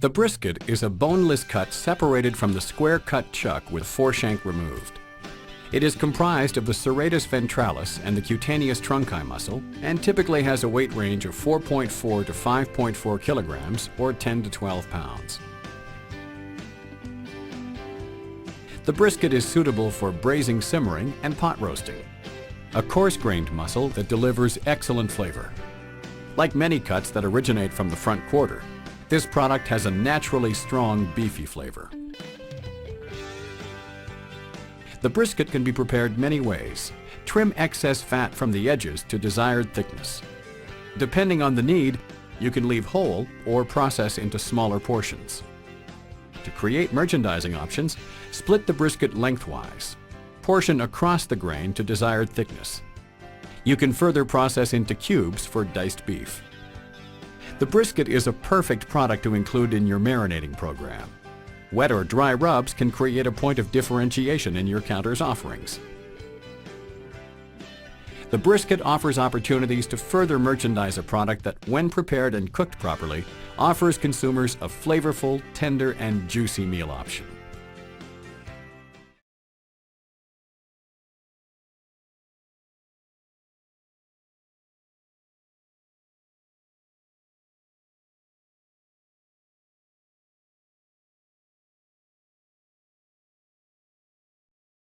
The brisket is a boneless cut separated from the square cut chuck with foreshank removed. It is comprised of the serratus ventralis and the cutaneous trunci muscle and typically has a weight range of 4.4 to 5.4 kilograms or 10 to 12 pounds. The brisket is suitable for braising, simmering, and pot roasting. A coarse-grained muscle that delivers excellent flavor. Like many cuts that originate from the front quarter, this product has a naturally strong beefy flavor. The brisket can be prepared many ways. Trim excess fat from the edges to desired thickness. Depending on the need, you can leave whole or process into smaller portions. To create merchandising options, split the brisket lengthwise. Portion across the grain to desired thickness. You can further process into cubes for diced beef. The brisket is a perfect product to include in your marinating program. Wet or dry rubs can create a point of differentiation in your counter's offerings. The brisket offers opportunities to further merchandise a product that, when prepared and cooked properly, offers consumers a flavorful, tender, and juicy meal option.